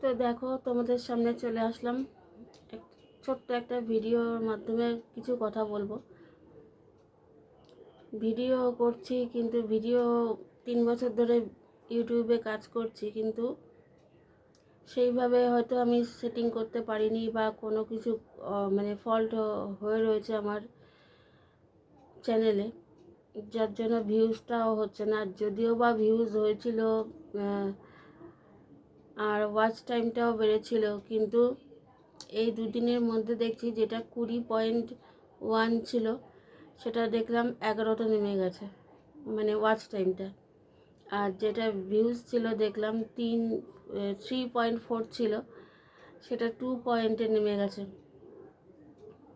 তো দেখো তোমাদের সামনে চলে আসলাম ছোট্ট একটা ভিডিওর মাধ্যমে কিছু কথা বলবো। ভিডিও করছি কিন্তু 3 বছর ধরে ইউটিউবে কাজ করছি, কিন্তু সেইভাবে হয়তো আমি সেটিং করতে পারিনি বা কোনো কিছু মানে ফল্ট হয়ে রয়েছে আমার চ্যানেলে, যার জন্য ভিউজটাও হচ্ছে না। যদিও বা ভিউজ হয়েছিল আর ওয়াচ টাইমটাও বেড়েছিল, কিন্তু এই দুদিনের মধ্যে দেখছি যেটা 20.1 ছিল সেটা দেখলাম 11তে নেমে গেছে, মানে ওয়াচ টাইমটা। আর যেটা ভিউজ ছিল দেখলাম 3.4 ছিল, সেটা 2 পয়েন্টে নেমে গেছে।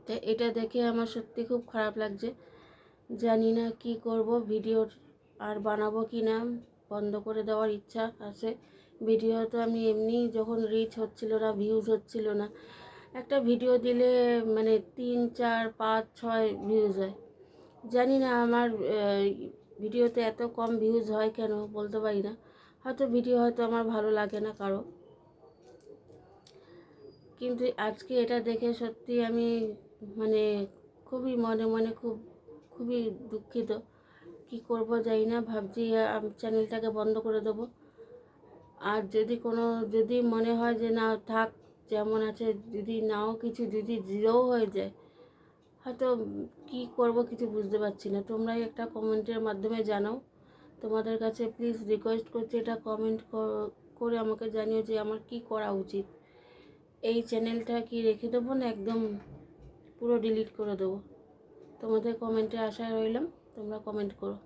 তো এটা দেখে আমার সত্যি খুব খারাপ লাগছে। জানি না কি করব, ভিডিও আর বানাবো কি না, বন্ধ করে দেওয়ার ইচ্ছা আছে। ভিডিও তো আমি এমনি যখন রিচ হচ্ছিল না, ভিউজ হচ্ছিল না, একটা ভিডিও দিলে মানে 3, 4, 5, 6 ভিউজ হয়। জানি না আমার ভিডিওতে এত কম ভিউজ হয় কেন, বলতে পারি না। হয়তো ভিডিও হয়তো আমার ভালো লাগে না কারো, কিন্তু আজকে এটা দেখে সত্যি আমি মানে খুবই মনে মনে খুবই দুঃখিত। কি করব জানি না, ভাবছি চ্যানেলটাকে বন্ধ করে দেবো। আর যদি মনে হয় যে না থাক যেমন আছে, যদি জিরোও হয়ে যায়, হয়তো কি করব কিছু বুঝতে পারছি না। তোমরাই একটা কমেন্টের মাধ্যমে জানাও। তোমাদের কাছে প্লিজ রিকোয়েস্ট করছি, এটা কমেন্ট করে আমাকে জানিও যে আমার কি করা উচিত। এই চ্যানেলটা কি রেখে দেবো না একদম পুরো ডিলিট করে দেবো? তোমাদের কমেন্টে আশায় রইলাম, তোমরা কমেন্ট করো।